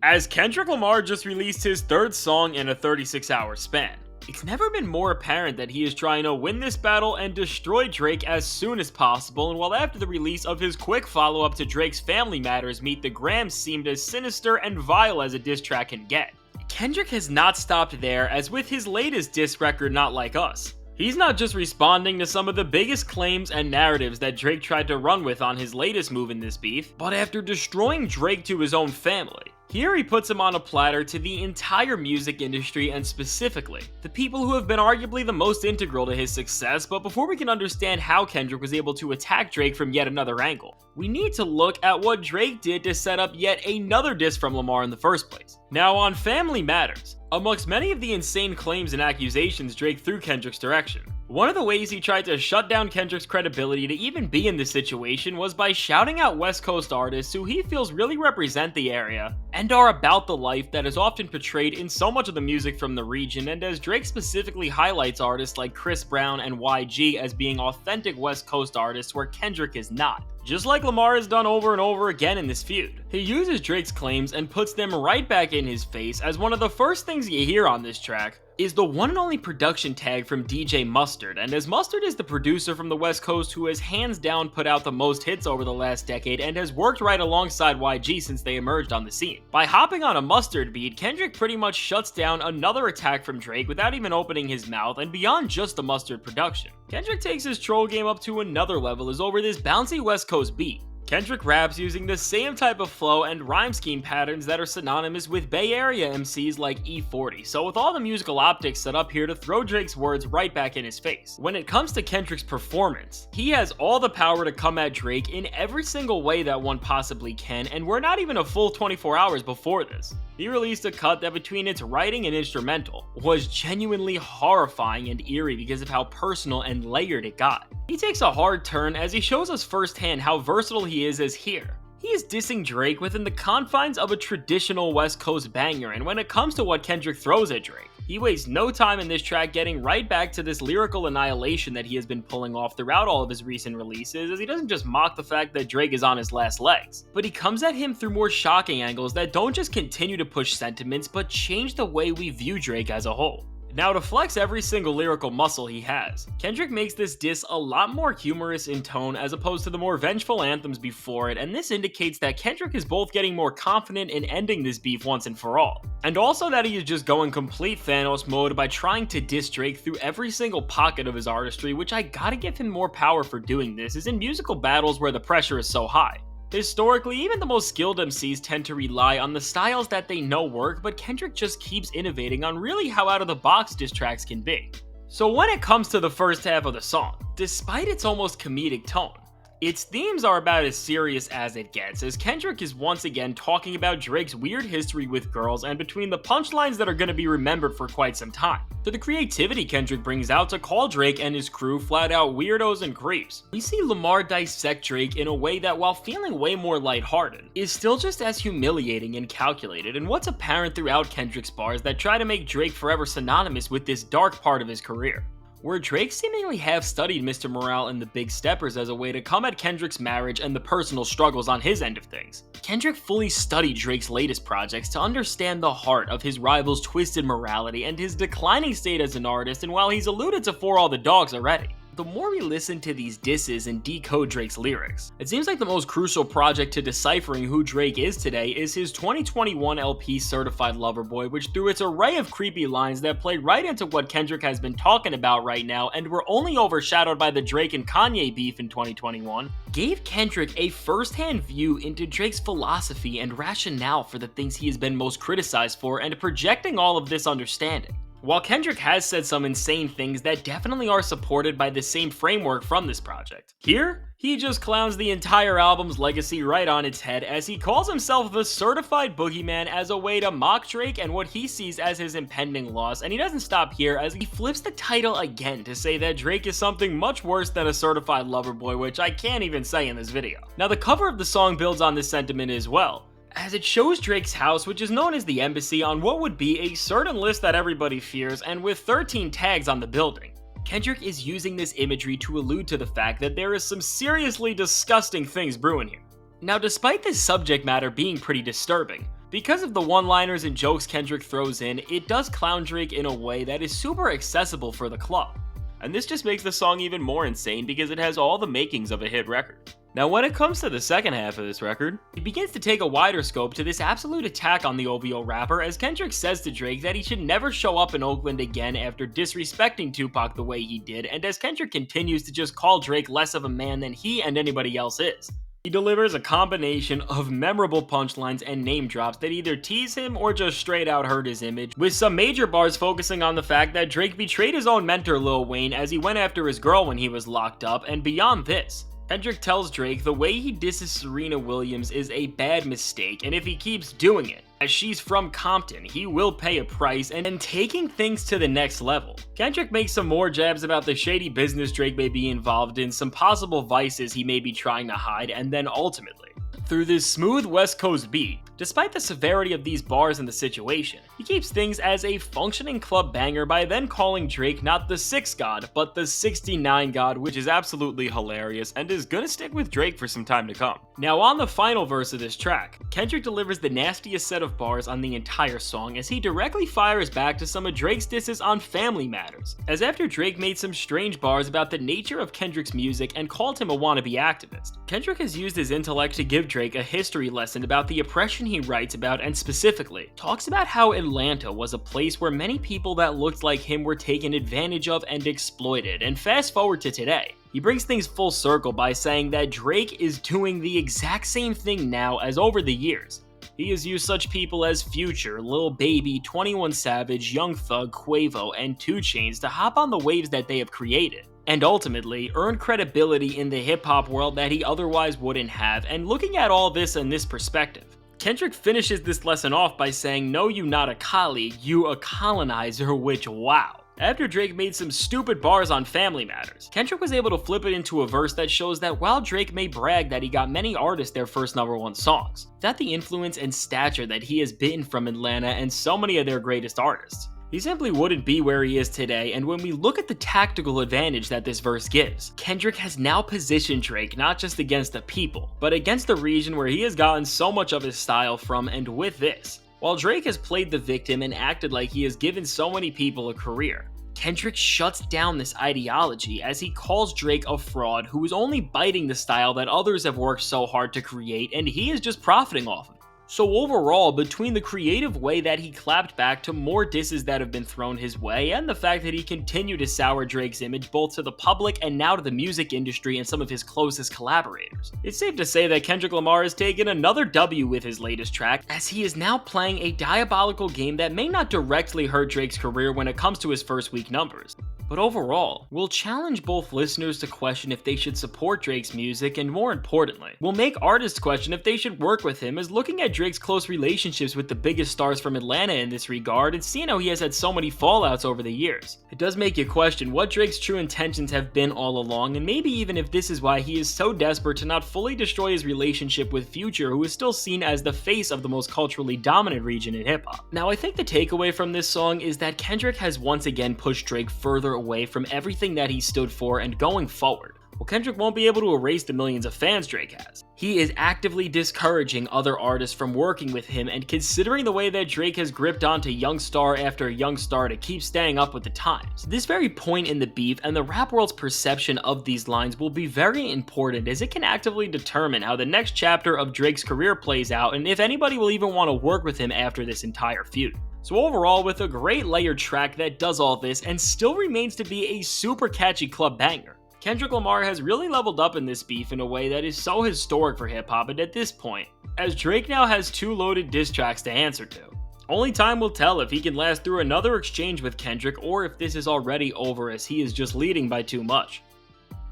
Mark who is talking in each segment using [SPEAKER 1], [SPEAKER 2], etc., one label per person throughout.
[SPEAKER 1] as Kendrick Lamar just released his third song in a 36-hour span. It's never been more apparent that he is trying to win this battle and destroy Drake as soon as possible, and while after the release of his quick follow-up to Drake's Family Matters Meet the Grams seemed as sinister and vile as a diss track can get, Kendrick has not stopped there, as with his latest diss record Not Like Us, he's not just responding to some of the biggest claims and narratives that Drake tried to run with on his latest move in this beef, but after destroying Drake to his own family. Here he puts him on a platter to the entire music industry and specifically the people who have been arguably the most integral to his success. But before we can understand how Kendrick was able to attack Drake from yet another angle, we need to look at what Drake did to set up yet another diss from Lamar in the first place. Now on Family Matters, amongst many of the insane claims and accusations Drake threw Kendrick's direction, one of the ways he tried to shut down Kendrick's credibility to even be in this situation was by shouting out West Coast artists who he feels really represent the area and are about the life that is often portrayed in so much of the music from the region, and as Drake specifically highlights artists like Chris Brown and YG as being authentic West Coast artists where Kendrick is not. Just like Lamar has done over and over again in this feud, he uses Drake's claims and puts them right back in his face, as one of the first things you hear on this track is the one and only production tag from DJ Mustard, and as Mustard is the producer from the West Coast who has hands down put out the most hits over the last decade and has worked right alongside YG since they emerged on the scene. By hopping on a Mustard beat, Kendrick pretty much shuts down another attack from Drake without even opening his mouth, and beyond just the Mustard production, Kendrick takes his troll game up to another level as over this bouncy West Coast beat, Kendrick raps using the same type of flow and rhyme scheme patterns that are synonymous with Bay Area MCs like E40, so with all the musical optics set up here to throw Drake's words right back in his face. When it comes to Kendrick's performance, he has all the power to come at Drake in every single way that one possibly can, and we're not even a full 24 hours before this. He released a cut that between its writing and instrumental was genuinely horrifying and eerie because of how personal and layered it got. He takes a hard turn as he shows us firsthand how versatile he is, as here he is dissing Drake within the confines of a traditional West Coast banger, and when it comes to what Kendrick throws at Drake, he wastes no time in this track getting right back to this lyrical annihilation that he has been pulling off throughout all of his recent releases, as he doesn't just mock the fact that Drake is on his last legs, but he comes at him through more shocking angles that don't just continue to push sentiments but change the way we view Drake as a whole. Now, to flex every single lyrical muscle he has, Kendrick makes this diss a lot more humorous in tone as opposed to the more vengeful anthems before it, and this indicates that Kendrick is both getting more confident in ending this beef once and for all, and also that he is just going complete Thanos mode by trying to diss Drake through every single pocket of his artistry, which I gotta give him more power for doing this, is in musical battles where the pressure is so high. Historically, even the most skilled MCs tend to rely on the styles that they know work, but Kendrick just keeps innovating on really how out of the box diss tracks can be. So when it comes to the first half of the song, despite its almost comedic tone, its themes are about as serious as it gets, as Kendrick is once again talking about Drake's weird history with girls, and between the punchlines that are going to be remembered for quite some time, to the creativity Kendrick brings out to call Drake and his crew flat out weirdos and creeps, we see Lamar dissect Drake in a way that, while feeling way more lighthearted, is still just as humiliating and calculated, and what's apparent throughout Kendrick's bars that try to make Drake forever synonymous with this dark part of his career, where Drake seemingly have studied Mr. Morale and the Big Steppers as a way to come at Kendrick's marriage and the personal struggles on his end of things. Kendrick fully studied Drake's latest projects to understand the heart of his rival's twisted morality and his declining state as an artist, and while he's alluded to For All the Dogs already, the more we listen to these disses and decode Drake's lyrics, it seems like the most crucial project to deciphering who Drake is today is his 2021 LP Certified Lover Boy, which through its array of creepy lines that play right into what Kendrick has been talking about right now and were only overshadowed by the Drake and Kanye beef in 2021, gave Kendrick a first-hand view into Drake's philosophy and rationale for the things he has been most criticized for, and projecting all of this understanding. While Kendrick has said some insane things that definitely are supported by the same framework from this project, here, he just clowns the entire album's legacy right on its head as he calls himself the certified boogeyman as a way to mock Drake and what he sees as his impending loss, and he doesn't stop here as he flips the title again to say that Drake is something much worse than a certified lover boy, which I can't even say in this video. Now, the cover of the song builds on this sentiment as well, as it shows Drake's house, which is known as the Embassy, on what would be a certain list that everybody fears, and with 13 tags on the building. Kendrick is using this imagery to allude to the fact that there is some seriously disgusting things brewing here. Now, despite this subject matter being pretty disturbing, Because of the one-liners and jokes Kendrick throws in, it does clown Drake in a way that is super accessible for the club. And this just makes the song even more insane because it has all the makings of a hit record. Now when it comes to the second half of this record, it begins to take a wider scope to this absolute attack on the OVO rapper as Kendrick says to Drake that he should never show up in Oakland again after disrespecting Tupac the way he did, and as Kendrick continues to just call Drake less of a man than he and anybody else is. He delivers a combination of memorable punchlines and name drops that either tease him or just straight out hurt his image, with some major bars focusing on the fact that Drake betrayed his own mentor Lil Wayne as he went after his girl when he was locked up, and beyond this, Kendrick tells Drake the way he disses Serena Williams is a bad mistake, and if he keeps doing it, as she's from Compton, he will pay a price, and taking things to the next level. Kendrick makes some more jabs about the shady business Drake may be involved in, some possible vices he may be trying to hide, and then ultimately, through this smooth West Coast beat, despite the severity of these bars and the situation, he keeps things as a functioning club banger by then calling Drake not the 6 God, but the 69 God, which is absolutely hilarious and is gonna stick with Drake for some time to come. Now on the final verse of this track, Kendrick delivers the nastiest set of bars on the entire song as he directly fires back to some of Drake's disses on family matters, as after Drake made some strange bars about the nature of Kendrick's music and called him a wannabe activist, Kendrick has used his intellect to give Drake a history lesson about the oppression he writes about, and specifically talks about how Atlanta was a place where many people that looked like him were taken advantage of and exploited. And fast forward to today, he brings things full circle by saying that Drake is doing the exact same thing now as over the years. He has used such people as Future, Lil Baby, 21 Savage, Young Thug, Quavo, and 2 Chainz to hop on the waves that they have created, and ultimately earn credibility in the hip-hop world that he otherwise wouldn't have. And looking at all this in this perspective, Kendrick finishes this lesson off by saying, "No, you not a colleague, you a colonizer," which, wow. After Drake made some stupid bars on family matters, Kendrick was able to flip it into a verse that shows that while Drake may brag that he got many artists their first #1 songs, without the influence and stature that he has been from Atlanta and so many of their greatest artists, he simply wouldn't be where he is today. And when we look at the tactical advantage that this verse gives, Kendrick has now positioned Drake not just against the people, but against the region where he has gotten so much of his style from. And with this, while Drake has played the victim and acted like he has given so many people a career, Kendrick shuts down this ideology as he calls Drake a fraud who is only biting the style that others have worked so hard to create, and he is just profiting off of it. So overall, between the creative way that he clapped back to more disses that have been thrown his way, and the fact that he continued to sour Drake's image both to the public and now to the music industry and some of his closest collaborators, it's safe to say that Kendrick Lamar has taken another W with his latest track, as he is now playing a diabolical game that may not directly hurt Drake's career when it comes to his first week numbers, but overall, will challenge both listeners to question if they should support Drake's music, and more importantly, will make artists question if they should work with him, as looking at Drake's close relationships with the biggest stars from Atlanta in this regard, and seeing how he has had so many fallouts over the years, it does make you question what Drake's true intentions have been all along, and maybe even if this is why he is so desperate to not fully destroy his relationship with Future, who is still seen as the face of the most culturally dominant region in hip-hop. Now, I think the takeaway from this song is that Kendrick has once again pushed Drake further away from everything that he stood for, and going forward, well, Kendrick won't be able to erase the millions of fans Drake has. He is actively discouraging other artists from working with him, and considering the way that Drake has gripped onto young star after young star to keep staying up with the times, this very point in the beef and the rap world's perception of these lines will be very important, as it can actively determine how the next chapter of Drake's career plays out, and if anybody will even want to work with him after this entire feud. So overall, with a great layered track that does all this and still remains to be a super catchy club banger, Kendrick Lamar has really leveled up in this beef in a way that is so historic for hip-hop, and at this point, as Drake now has 2 loaded diss tracks to answer to. Only time will tell if he can last through another exchange with Kendrick, or if this is already over as he is just leading by too much.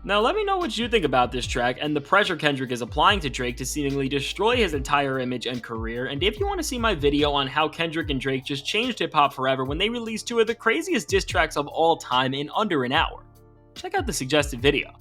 [SPEAKER 1] Now let me know what you think about this track and the pressure Kendrick is applying to Drake to seemingly destroy his entire image and career, and if you want to see my video on how Kendrick and Drake just changed hip-hop forever when they released 2 of the craziest diss tracks of all time in under an hour, check out the suggested video.